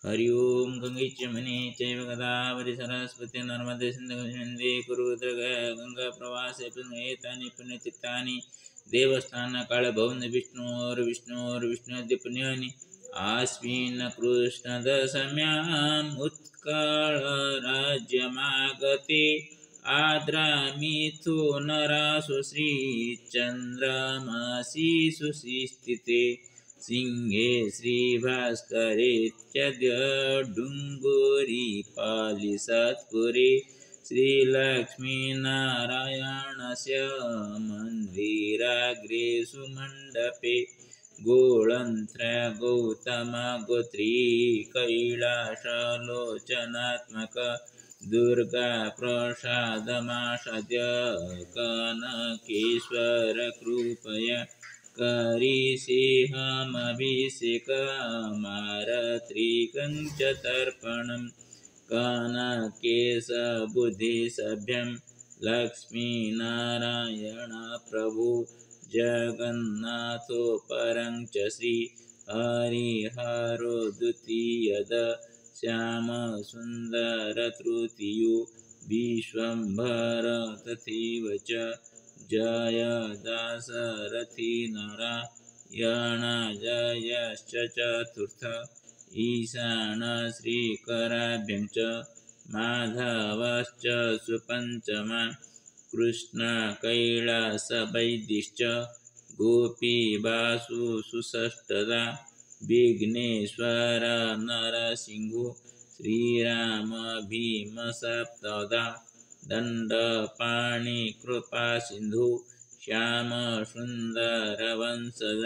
हरि ओम गंगेचमने चैव गोदावरी सरस्वती नर्मदे सिन्धु कुरुद्र गंगा प्रवासे पुण्येतानि पुण्यतीर्थानि देवस्थान काल भवन विष्णोर्विष्णुद्य पुण्यानि आस्मिन् कृष्ण दशम्याम् उत्कल राज्यमागते आद्रामिथुनरासु श्रीचन्द्रमासि सुस्थिते सिंहे श्रीभास्करेत्यद्य डुङ्गुरिपालि सत्पुरे श्रीलक्ष्मीनारायणस्य मन्दिराग्रे सुमण्डपे गोळन्त्र गौतमगोत्री कैलासलोचनात्मक दुर्गा प्रसादमासाद्य कनकेश्वर कृपया करिषेऽहमभिषेकमारत्रिकं च तर्पणं कनकेशबुद्धिसभ्यं लक्ष्मीनारायण प्रभु जगन्नाथो परं च श्री हरिहरो द्वितीयद श्यामसुन्दरतृतीयो विश्वम्भर तथैव च जय दाशरथी नारायण जयश्च चतुर्थ ईशान श्रीकराभ्यं च माधवश्च सुपञ्चमा कृष्ण कैलासवैद्यश्च गोपीवासु सुषष्ठदा विघ्नेश्वर नरसिंहो श्रीराम भीम सप्तदा दंडपाणि कृपा सिंधु श्याम सुंदर वंशज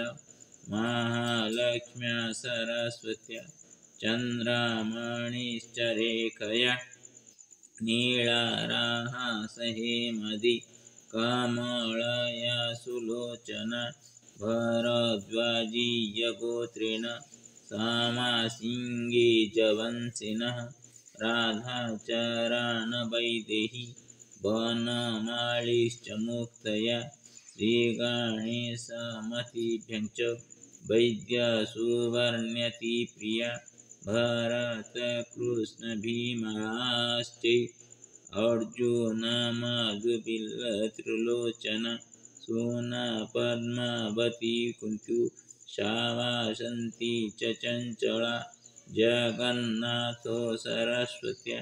महालक्ष्म्या सरस्वत्या चंद्रमणिश्च रेखया नीलाराहासहेमदि कमलया सुलोचना भरद्वाजीयगोत्रेण सामासिंगे जवंशिनः राधाचरणवैदेही वनमालीश्च मुक्तया श्रीगणेशमतिभ्यं च वैद्यसुवर्ण्यतिप्रिया भरतकृष्णभीमाश्चै अर्जुनमधुबिल्लत्रिलोचना सोनपद्मावती कुन्तु शावासन्ती च चञ्चला जगन्नाथो सरस्वत्या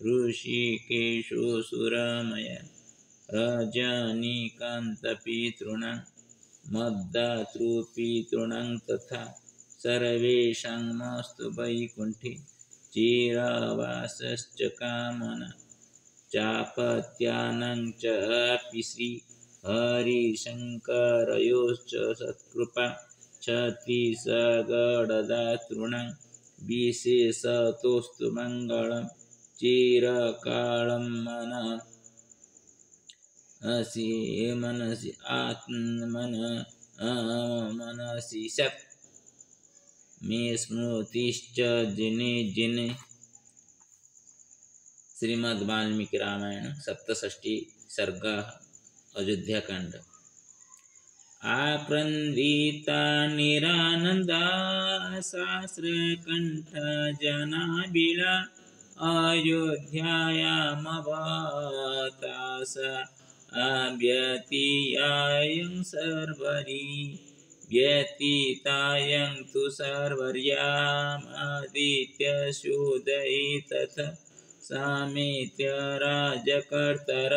ऋषिकेशो सुरमया रजनीकान्तपितॄणां मद्दातृपितॄणां तथा सर्वेषामस्तु वैकुण्ठे चिरवासश्च कामना चापत्यानां चापि श्री हरिशङ्करयोश्च सत्कृपा छत्तीसगढदातॄणां विशेषतोस्तु मङ्गलं चिरकालं मनसि सत् मे स्मृतिश्च जिने जिने। श्रीमद् वाल्मीकि रामायण सप्तषष्ठी सर्ग अयोध्याकांड। आक्रन्दिता निरानन्दा सहस्रकण्ठ जनाबिला अयोध्यायामवतास व्यतीयायं सर्वरि व्यतीतायं तु सर्वर्यामादित्यशोदये तथा सामेत्य राजकर्तर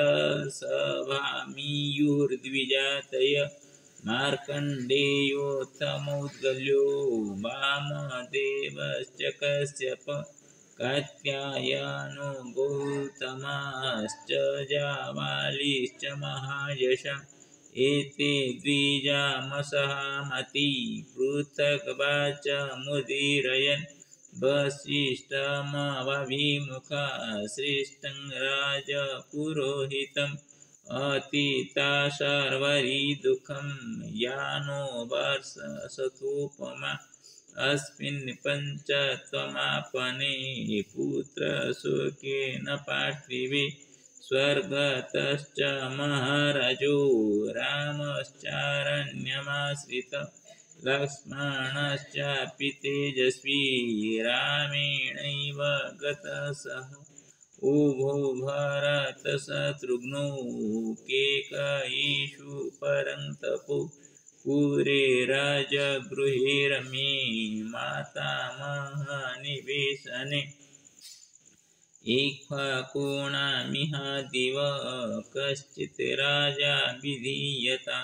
सभामियुर्द्विजातय मार्कण्डेयोऽथमौद्गल्यो वामदेवश्च कश्यप कात्यायनो गौतमश्च जाबालिश्च महायशा एते द्विजामसहामति पृथक् वाचमुदीरयन् वसिष्ठमभिमुखा श्रेष्ठं राजपुरोहितम् अतीता सर्वरि दुःखं यानो वर्षसतोपमा अस्मिन् पञ्चत्वमापने पुत्रशोकेन पार्थिवे स्वर्गतश्च महाराजो रामश्चारण्यमाश्रित लक्ष्मणश्चापि तेजस्वी रामेणैव गतः सः उभो भरतशत्रुघ्नौ केकयीषु परन्तपो पुरे राजगृहे रमे मातामहनिवेशने इक्ष्वाकुणामिहादिव कश्चित् राजा विधीयता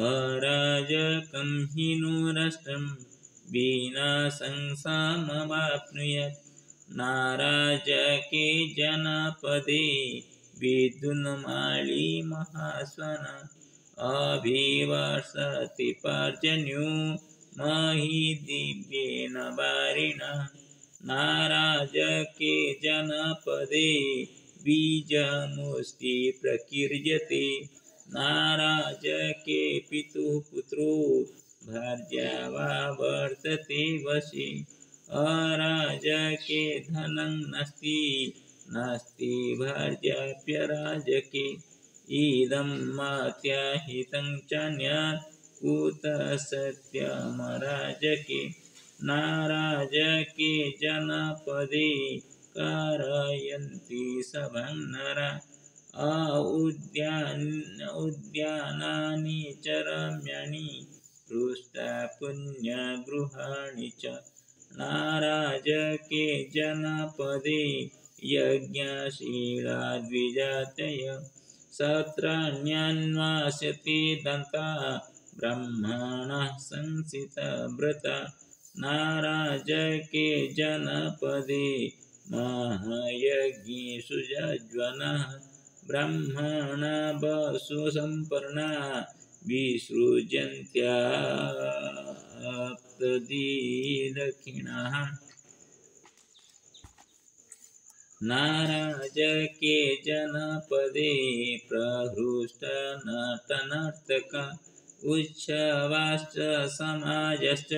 अराजकं हि नो राष्ट्रं विना संसामवाप्नुयात् नाराजके जनपदे विदुन्माली महास्वन अभिवर्षति पर्जन्यो महिदिव्येन वारिणः नाराजके जनपदे बीजमुष्टि प्रकीर्यते नाराजके पितुः पुत्रो भार्या वा वर्तते वशे अराजके धनं नास्ति भार्याप्यराजके इदं मत्याहितं चान्यत् कुतः सत्यमराजके नाराजके जनपदे कारयन्ति सभां नरा उद्यानानि च रम्याणि पृष्ठपुण्यगृहाणि च नाराजके जनपदे यज्ञशीला द्विजातय सत्राण्यन्वास्यते दन्ता ब्रह्मणः संसितव्रता नाराजके जनपदे महायज्ञेषु यज्वनः ब्रह्मणा वसुसम्पन्ना विसृज्यन्त्याप्तदीदक्षिणः नाराजके जनपदे प्रहृष्टनटनर्तका उत्सवाश्च समाजश्च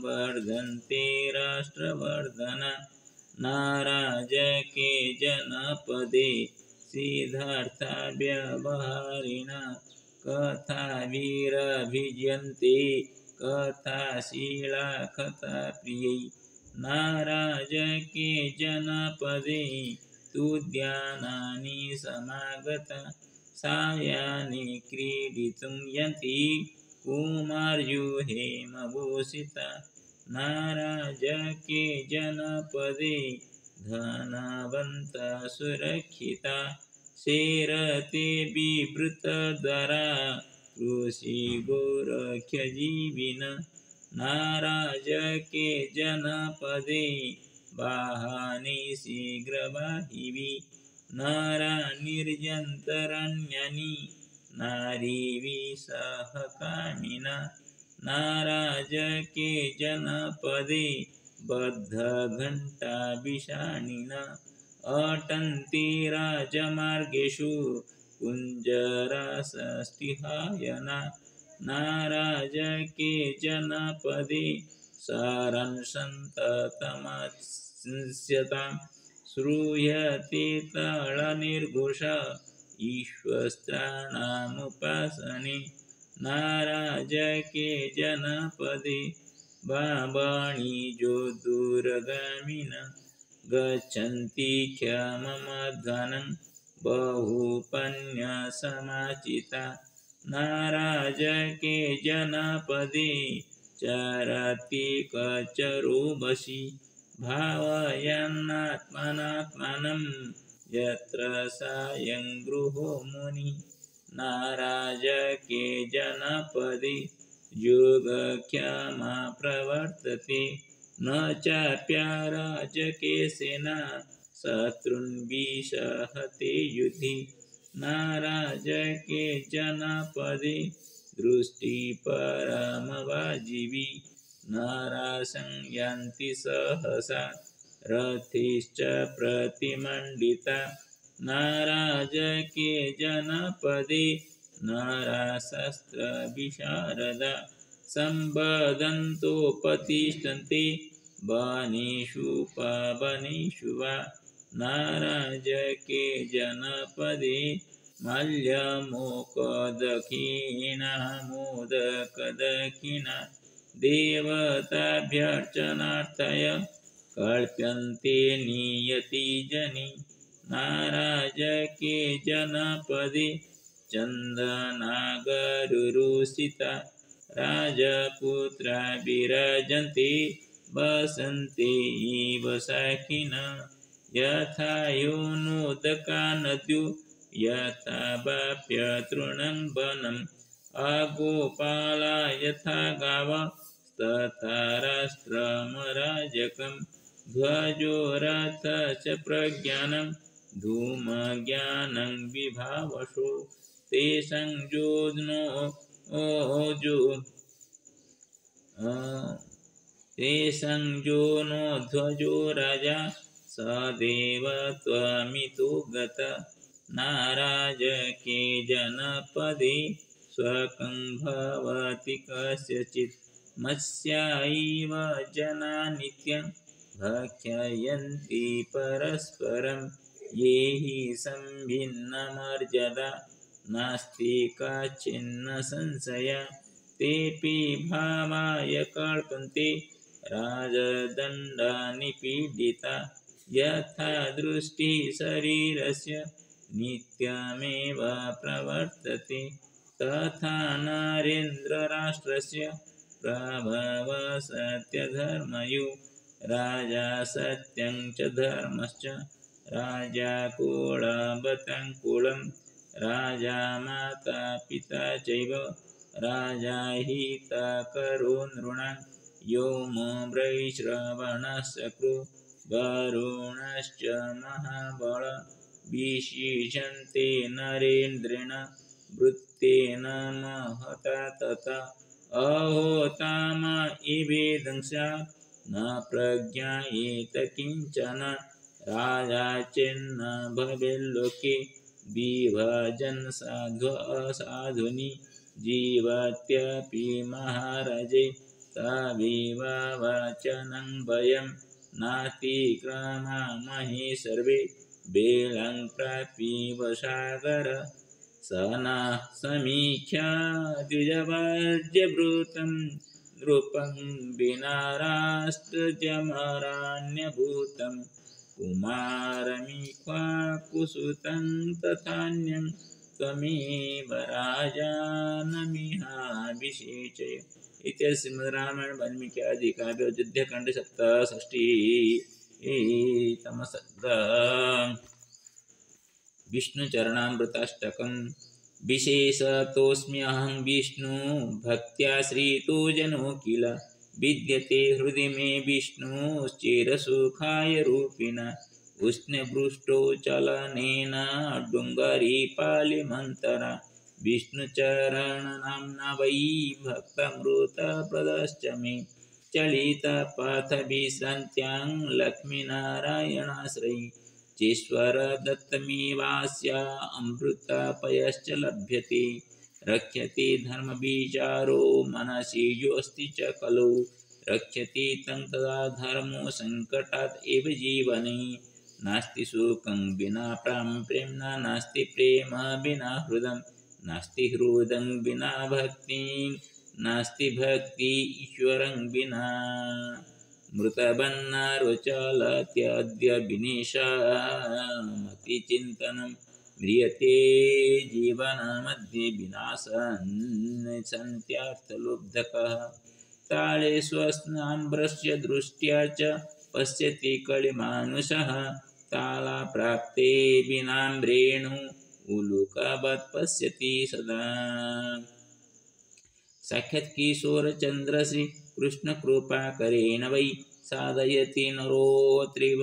वर्धन्ते राष्ट्रवर्धना नाराजके जनपदे सिद्धार्थव्यवहारिणा कथावीरभिजयन्ते कथाशीला कथाप्रियै नाराजके जनपदे तुद्यानानि समागता सायाह्ने क्रीडितुं यन्ति कुमार्युहेमभूषिता नाराजके जनपदे धनवन्ता सुरक्षिता सेरते बिभृतद्वारा कृषिगोरक्षजीविन नाराजके जनपदे वाहने शीघ्रवाहिभिः नरा निर्जन्तरण्यानि नारीभिः नाराजके जनपदे बद्धघण्टाभिषाणिना अटन्ति राजमार्गेषु कुञ्जरासस्तिहायना नाराजके जनपदे सारंसन्ततमत्स्यतां श्रूयते ताळनिर्घोष ईश्वस्त्राणामुपासने नाराजके जनपदे बाबाणिजो दूरगामिन गच्छन्ति क्षममध्वनं बहुपन्यसमाचिता नाराजके जनपदे चरति कचरो वशी भावयन्नात्मनात्मानं यत्र सायं गृहो मुनिः नाराजके जनपदे योगक्षमा प्रवर्तते न चाप्यराजके सेना शत्रुन्विषहते युधि नाराजके जनपदे दृष्टिपरमवाजिवी नरासंयान्ति सहसा रथिश्च प्रतिमण्डिता नाराजके जनपदे नराशस्त्रविशारदा सम्बदन्तोपतिष्ठन्ते वनेषु पवनेषु वा नाराजके जनपदे मल्यमोकदक्षिणा मोदकदक्षिणा देवताभ्यर्चनार्थाय कल्प्यन्ते नियतिजनि नाराजके जनपदे चन्दनागरुरुषिता राजपुत्रा विराजन्ते वसन्ते इव साखिनः यथा योनोदका नद्यो यथा वाप्यतृणं वनम् अगोपाला यथा गावः तथा राष्ट्रमराजकं ध्वजो रथ च प्रज्ञानं धूमज्ञानं विभावशो ते संयोजनो ते संयोनो ध्वजो राजा सदेव त्वमितो गत नाराजके जनपदे स्वकं भवति कस्यचित् मत्स्या इव जना नित्यं भक्षयन्ति परस्परं ये हि संभिन्नमर्यादा नास्ति काचिन्न संशया तेऽपि भावाय कल्पन्ते राजदण्डानिपीडिता यथा दृष्टिः शरीरस्य नित्यमेव प्रवर्तते तथा नरेन्द्रराष्ट्रस्य प्रभव सत्यधर्मयो राजा सत्यं च धर्मश्च राजा कुलवतं कुलं राजा माता पिता चैव राजा हितकरो नृणां योमो वैश्रवणः वरुणश्च महाबल विशिषन्ते नरेन्द्रेण वृत्तेन महता तथा अहोताम इवेदंसा न प्रज्ञायेत किञ्चन राजा चेन्न भवेल्लोके विभजन् साधु असाधुनि जीवत्यपि महाराजे तविव वचनं वयं नातिक्रमामहे सर्वे बेलं प्रापिव सागर स नः समीक्षा द्विजवर्ज्यभृतं नृपं विना राष्ट्रजमरान्यभूतं कुमारमिक्ष्वा कुसुतं तथान्यं त्वमेव राजानमिहाभिषेचय। इति श्रीमद्रामायण वाल्मीकि आदि काव्य अयोध्याकाण्ड 67तम सर्ग विष्णुचरणामृताष्टकम् विशेषतोऽस्म्यहं विष्णु भक्त्याश्रितो जनो किल विद्यते हृदि मे विष्णुश्चिरसुखाय रूपिणा उष्णवृष्टौ चलनेन डुङ्गरीपालिमन्तरा विष्णुचरणनाम्ना वै भक्तामृतप्रदश्च मे चलितपथविश्रान्त्यां लक्ष्मीनारायणाश्रयी चेश्वरदत्तमेवास्य अमृतपयश्च लभ्यते रक्ष्यते धर्मविचारो मनसि योऽस्ति च कलौ रक्ष्यते तं तदा धर्मो सङ्कटात् एव जीवने नास्ति सुखं विना प्रेम्णा नास्ति प्रेम विना हृदं नास्ति हृदं विना भक्तिं नास्ति भक्ति ईश्वरं विना मृतबन्नारुचलत्यद्य विनिशामतिचिन्तनं म्रियते जीवनमध्ये विनाशन्त्यर्थलुब्धकः ताळे स्वस्नाम्रस्य दृष्ट्या च पश्यति कलिमानुषः तालाप्राप्ते विनाम्रेणु उलूकवत् पश्यति सदा साक्षात् किशोरचन्द्र श्री कृष्ण कृपाकरेण वै साधयति नरोऽत्रेव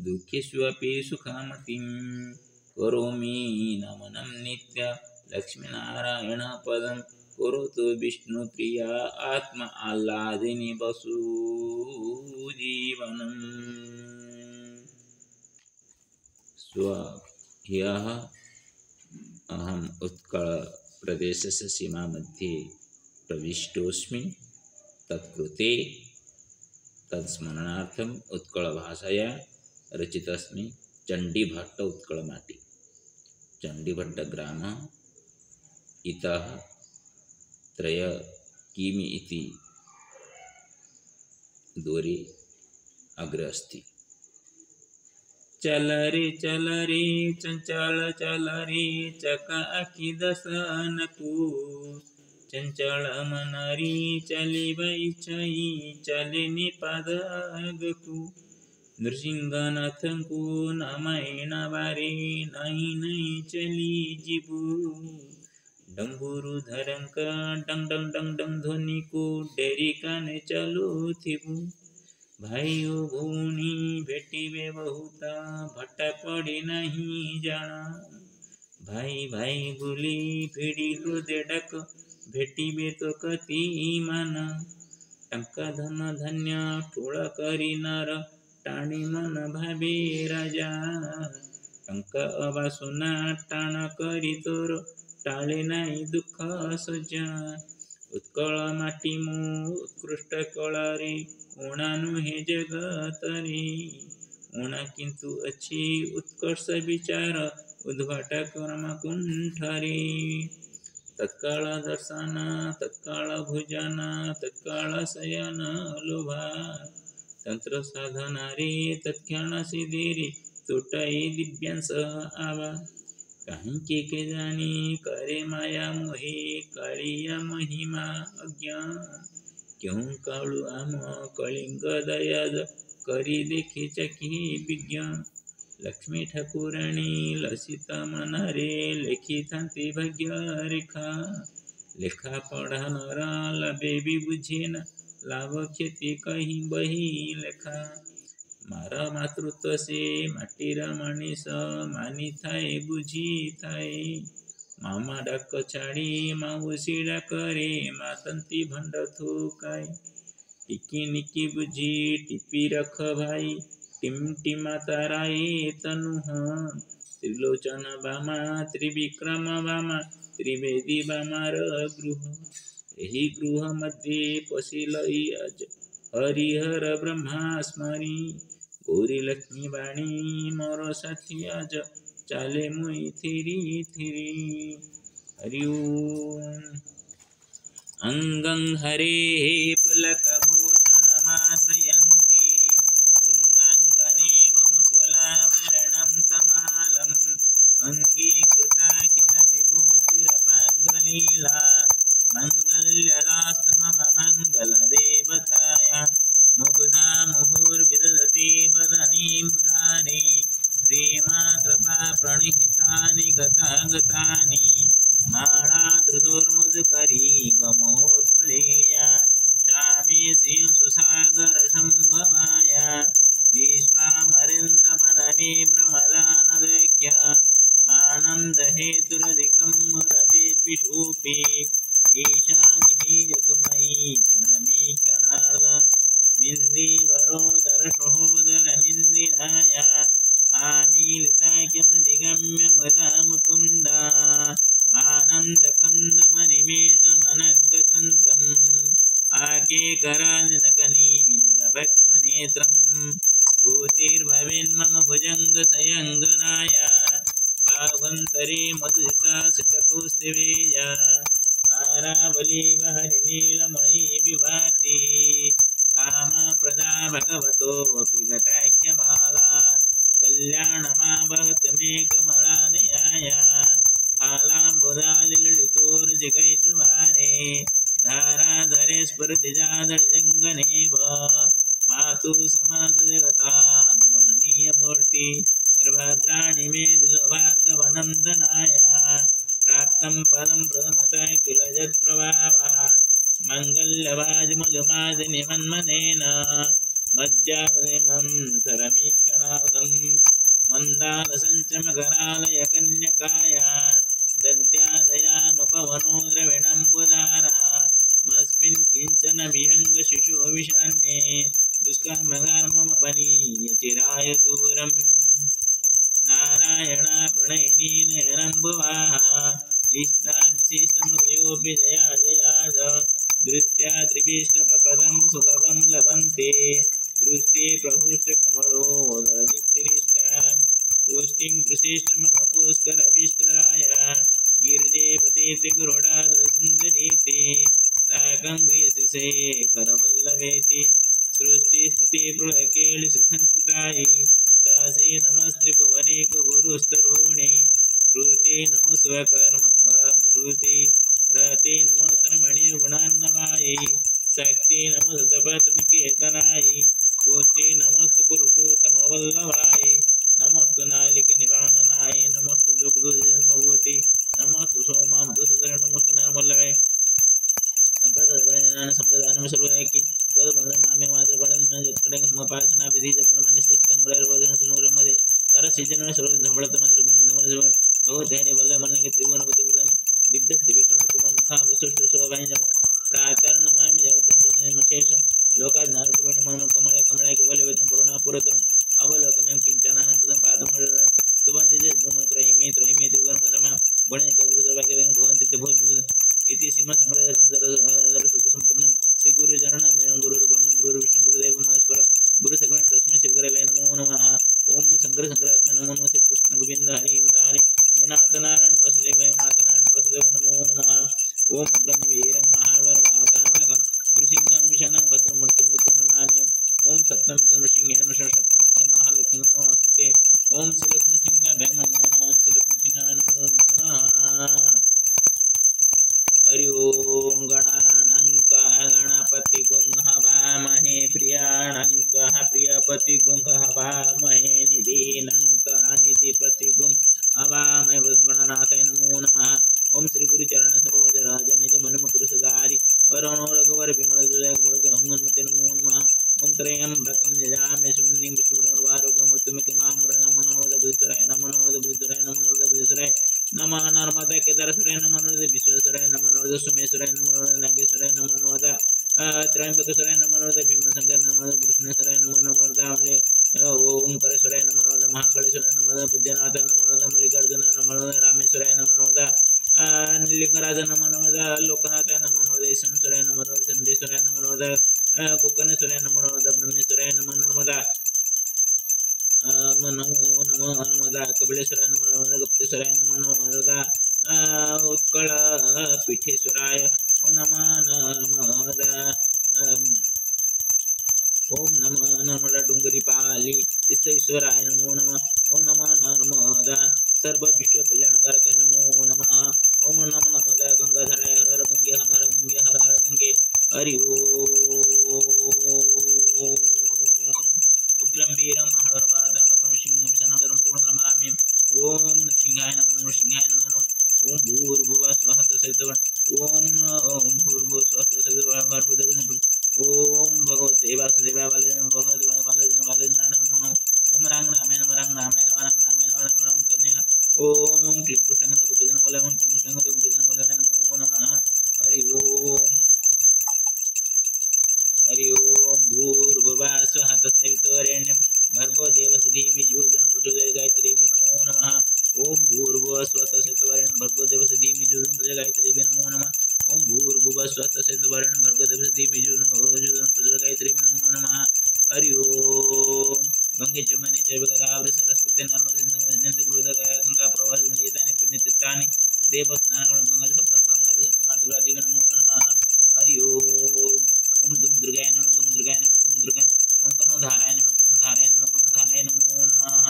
दुःखेष्वपि सुखमतिं करोमि नमनं नित्य लक्ष्मीनारायणपदं करोतु विष्णुप्रिया आत्मा आह्लादिनी वसुजीवनम् ह्यः अहम् उत्कलप्रदेशस्य सीमामध्ये प्रविष्टोऽस्मि तत्कृते तत्स्मरणार्थम् उत्कलभाषया रचितोऽस्मि चण्डीभट्ट उत्कलमाटी चण्डीभट्टग्राम इतः 3 किमि इति दोरे अग्र अस्ति। चल रे चंचल चल रे चका आखि दसनकु चंचल मन रे चली बई छई चले निपाद आगकु नृसिंहनाथंकु नामायण बारे नहीं नहीं चली जिबू डम्बुरु धरंक डंग डंग डंग डंग ध्वनि को डेरी काने चलो थिबू भाइयों भौणी भेटिबे बहुता भट्टा पड़ी नहीं जाना भाई भाई गुली फिड़ी हृदय डक भेटिबे तो कति मान टंका धन धन्य ठोळ करी नर टाणी मन भावे राजा टंका अबा सुना टाण करी तोर टाळे नाही दुःख सजा उत्कळ माटी मो उत्कृष्ट कळा रे ऊणा नुहे जगत रे ऊणा किंतु अच्छी उत्कर्ष विचार उद्भट कर्म कुंठ रे तत्काळ दर्शन तत्काळ भुजन तत्काळ शयन लोभा तंत्र साधना रे तत्क्षण सिद्धि रे तुटाई दिव्यांश आवा कहीं के जानी करे माया मोहे कालिया महिमा अज्ञान क्यों काळू आम कलिंग दयाद करी देखी चकी विज्ञान लक्ष्मी ठाकुराणी लसित मनारे लेखी थांती भाग्य रेखा लेखा पढ़ा नरा लाभे भी बुझेन लाभ क्षति कहीं बही लेखा मारा मातृत्व से माटीर मनीष मानी थाए बुझी थाए मामा डाक छाड़ी माऊसी डाक रे मातंती भंड थूकाय टिकी निकी बुझी टिपी रख भाई टिमटिमा ताराए तनु त्रिलोचन बामा त्रिविक्रम बामा त्रिवेदी बामार गृह यही गृह मध्ये पशिलई अज हरिहर ब्रह्मा स्मरी गौरी लक्ष्मी वाणी मोर साथी आज चाले मुई थिरी थिरी हरि ओम अंगं हरे पुलकभूषणमाश्रयन्ति गृङ्गाङ्गनेव मुकुलाभरणं तमालम् अङ्गीकृताखिल विभूतिरपाङ्गलीला मङ्गल्यदास्तु मम मङ्गलदेवताया मुग्धा मुहुर्विदधति वदने मुरारे प्रेमा कृपा प्रणिहितानि गतागतानि माळा धृतोर्मधुकरी वमोत्पलेया श्यामे सिंह सुसागर संभवाय विश्वामरेन्द्र पदवी ब्रह्मदानदैक्य मानं दहेतुरधिकं मुरविद्विषूपे ईशानिः मयि क्षणमीक्षणार्ध मिन्दिवरोदर सहोदरमिन्दिराय आमीलिताख्यमधिगम्य मुदा मुकुन्द मानन्दकन्दमनिमेषमनङ्गतन्त्रम् आकेकराजनकनीनिगभक्पनेत्रम् भूतिर्भवेन्मम भुजङ्गसयङ्गनाय बाहुन्तरे मधुजिता सुखकौस्तिवेय हारावलीव हरिनीलमयी विभाति कामप्रदा भगवतोऽपि घटाख्यमाला कल्याणमावहत मे कमलालयाय कालाम्बुदालिललितोर्जिगैटवारे धाराधरे स्फुरतिजादजङ्गनेव मातु समात जगतां महनीयमूर्ति निर्भद्राणि मे दिशोभार्गवनन्दनाय प्राप्तं पदं प्रथमतः किल यत्प्रभावान् मङ्गल्यवाजिमजुमादिनिमन्मनेन मज्जावधिमन्तरमीक्षणार्थं मन्दालसञ्चमकरालय कन्यकाय दद्यादयानुपवनो द्रविणम्बुधारा मस्मिन् किञ्चन विहङ्गशिशो विषण्णे दुष्कर्मकर्ममपनीय चिराय दूरम् नारायणा प्रणयिनी नयनम्बुवाः इष्टाभिशिष्टमुदयोऽपि जया जयाद दृष्ट्या त्रिविष्टपदं सुलभं लभन्ते दृष्टे प्रहुष्टकमलोदरजित्तिरिष्टां पुष्टिं प्रशिष्टमम पुष्करविष्टराय गिरिजेपते त्रिगुरुडादसुन्दरीति साकं वयसिसे करवल्लभेति ते प्रलय केळी संस्कृताई तसे नमस्त्रिभुवनेक गुरुस्तरुणे श्रुते नम स्वकर्म फळा प्रसूते रते नम कर्मणि गुणान्नवाये शक्ती नम सतपत्निकेतनाय गोष्ठी नमस्तु पुरुषोत्तमवल्लभाय नमस्तु नालिक निवारणाय नमस्तु दुग्धजन्मभूते नमस्तु सोमामृतसुधर नमस्तु नामवल्लभे संप्रदान सर्वकी मामे मात्र कडे उपासना विधी जपमान्य शिस्तंमध्ये सारा सीजन सर्व धबळत सुगंध भगवत हरे बल्ले मन त्रिभुवनपति दिग्ध त्रिवेकन कुमार मुखा वसुष्ठ शोभाई प्रातर नमामि जगतं जनमशेष लोकात् नारपुरुणे मौन कमले कमले केवल वेदं करुणा पुरतं अवलोकमं किंचनानं पदं पादं स्तुवन्ति च त्रयिमे त्रिवर्मरमा गणेक गुरुदेवभाग्यवेन भवन्ति ते भूत इति सीमा संपूर्ण श्री गुरु चरण मेरं गुरु ब्रह्म गुरु विष्णु गुरुदेव महेश्वर गुरु सगुण तस्मै शिव गुरवे नमो नमः ओम शंकर शंकरात्मा नमो नमः श्री कृष्ण गोविंद हरि मुरारी हे नाथ नारायण वसुदेव नमो नमः ओम ब्रह्मीरं महावर्वातामकं नृसिंहं विषाणं भद्रमूर्तिं नमामि ओम सप्तम नृसिंहेन सप्तम महालक्ष्मी नमो अस्तुते ओम श्रीलक्ष्मीसिंहाय नमो नमः ओम श्रीलक्ष्मीसिंहाय नमो नमः हरि ओम गणानंत्वा गणपतिगुं हवामहे प्रियाणंत्वा प्रियपतिगुं हवामहे निधीनंत्वा निधिपतिगुं हवामहे गणनाथाय नमो नमः ओम श्री गुरु चरण सरोज राज निज मन पुरुषधारी वरणो रघुवर विमल जय गुण हनुमते नमो नमः ओम त्र्यंबकं यजामहे सुगंधिं विष्णुवर्धनवारोगं मृत्युमुखमामृतमनोदबुद्धराय नमो नमोदबुद्धराय नमो नमोदबुद्धराय नमः नर्मदा केदारेश्वराय नमो नमः विश्वेश्वराय नमो नमः सोमेश्वराय नमो नमः नागेश्वराय नमो नमः त्र्यंबकेश्वराय नमो नमः भीमशंकर नमो नमः कृष्णेश्वराय नमो नमः ओंकारेश्वराय नमो नमः महाकालेश्वराय नमो नमः विद्यानाथ नमो नमः मल्लिकार्जुन नमो नमः रामेश्वराय नमो नमः लिंगराज नमो नमः लोकनाथाय नमो नमः ईश्वराय नमो नमः चंदेश्वराय नमो नमः गोकर्णेश्वराय नमो नमः ब्रह्मेश्वराय नमो नमः नमो नमः नमः कपिलेश्वराय नमो नमः गुप्तेश्वराय नमो नमः उत्कल पीठेश्वराय नमः ओम नमः नर्मदा डुंगरी पाली ईश्वराय नमो नमः ओम नमः नर्मदा सर्व विश्व कल्याणकारकाय नमो नमः ओम नमः नर्मदा गंगाधराय हर हर गंगे हर हर गंगे हरि ओम उग्रं वीरं महावर्वातामकं सिंहं विषणवरं नमामि ओम नृसिंहाय नमो ओम भूर्भुवः स्वः तत्सवितुर्वरेण्यं ओम भूर्भुवः स्वः तत्सवितुर्वरेण्यं ओम भगवते वासुदेवाय भगवते नमो नमः ओम रामाय नमः कन्या ओम क्लीं कृष्णाय नमो नमः हरि ओम भूर्भुवः स्वः तत्सवितुर्वरेण्यं भर्गो देवस्य धीमहि प्रचोदयात् गायत्री नमो नमः ओम भूर्भुवः स्वः तत्सवितुर्वरेण्यं भर्गो देवस्य धीमहि प्रचोदयात् गायत्री नमो नमः ओम भूर्भुवः स्वः तत्सवितुर्वरेण्यं भर्गो देवस्य धीमहि प्रचोदयात् गायत्री नमो नमः हरि ओम गंगे जमुने चैव गोदावरी सरस्वती नर्मदे सिंधु गंगा प्रवाह गीतानि पुण्यतीर्थानि देवस्थानानि गंगादि सप्तमातृका नमो नमः हरि ओम दुम दुर्गाय नमः ओम कनुधाराय नमो नमः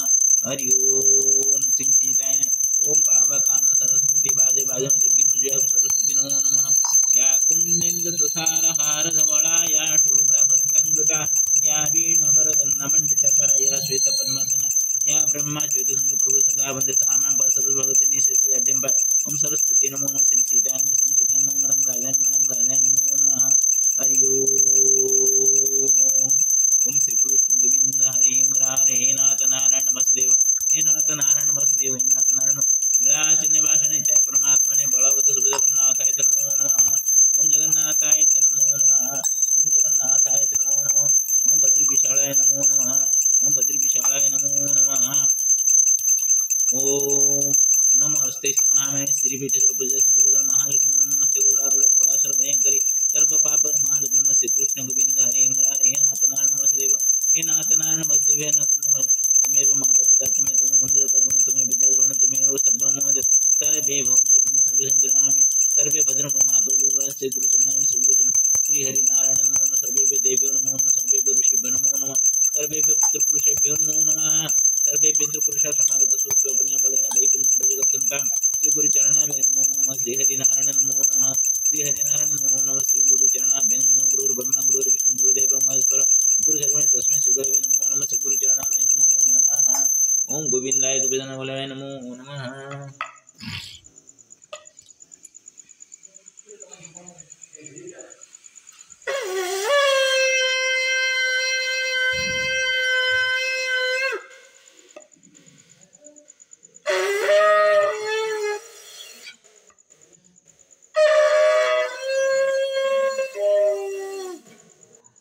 हरि ओम सिंहिताय ओम पावकान सरस्वती बाजे यज्ञ सरस्वती नमो नमः या कुंदेन्दु तुषार हार धवला या शुभ्र वस्त्रंगृता या वीणवरदन्न मंडितकर या श्वेत पद्मसन या ब्रह्मा श्वेतसंग प्रभु सदा वंदे सामां परसर्व भगवती निशेष जड्यंब ओम सरस्वती नमो सिंहिताय नमो रंगराजाय नमो नमः हरि ओम श्री कृष्ण गोविंद हरे मुरारे हे नाथ नारायण वसुदेव हे नाथ नारायण वसुदेव हे नाथ नारायण विराज निवास नित्य परमात्मने बलवत सुजगन्नाथाय नमो नमः ओम जगन्नाथाय नमो नमः ओम जगन्नाथाय नमो नमः ओम बद्रीविशालाय नमो नमः ओम बद्रीविशालाय नमो नमः ओम नमस्ते महामय श्री भेटे सर्वपूजा संप्रदाय महालक्ष्मी नमस्ते गौडारूढ़ कोड़ासर भयंकरी सर्व पापर महालक्ष्मी नमस्ते कृष्ण गोविंद हरे मुरारे हे नाथ नारायण वसुदेव हे नाथ नारायण वसुदेव हे नाथ नारायण तमेव माता पिता तुम्हें बंधु तुम्हें विद्या द्रोण तुम्हें सर्वमोद सर्वे भवन सुखने सर्वे संतनामे सर्वे भद्रं मातो श्री गुरुचरण श्री हरि नारायण नमो नमः सर्वे देवो नमो नमः सर्वे ऋषि नमो नमः सर्वे पितृपुरुषा समागत सुस्वपुण्यबलेन वैकुण्ठं प्रजगच्छन्तां श्रीगुरुचरणाभ्यं नमो नमः श्रीहरिनारायण नमो नमः श्रीहरिनारायण नमो नमः श्रीगुरुचरणाभ्यं नमः गुरुर्ब्रह्मा गुरुर्विष्णु गुरुदेवो महेश्वर गुरुसर्वणे तस्मै श्रीगुरवे नमो नमः श्रीगुरुचरणाभ्यं नमो नमः ओम गोविंदाय गोविंदनाय नमो नमः।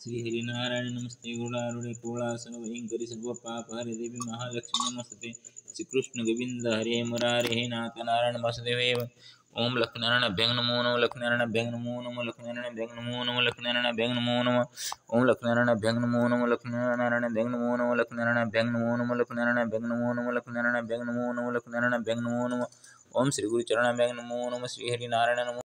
श्री हरिनारायण नमस्ते गुणारूढ़े कोलासन भयंकरी सर्व पाप हरे देवी महालक्ष्मी नमस्ते श्री कृष्ण गोविंद हरे मुरारे नाथ नारायण वासुदेव ओम लक्ष्मीनारायण अभ्यंग नमो नमः लक्ष्मीनारायण अभ्यंग नमो नमः लक्ष्मीनारायण अभ्यंग नमो नमः लक्ष्मीनारायण अभ्यंग नमो नमः ओम लक्ष्मीनारायण अभ्यंग नमो नमः लक्ष्मीनारायण अभ्यंग नमो नमः लक्ष्मीनारायण अभ्यंग नमो नमः लक्ष्मीनारायण अभ्यंग नमो नमः लक्ष्मीनारायण अभ्यंग नमो नमः लक्ष्मीनारायण अभ्यंग नमो नमः ओम श्री गुरुचरण अभ्यंग नमो नमः श्री हरिनारायण नमो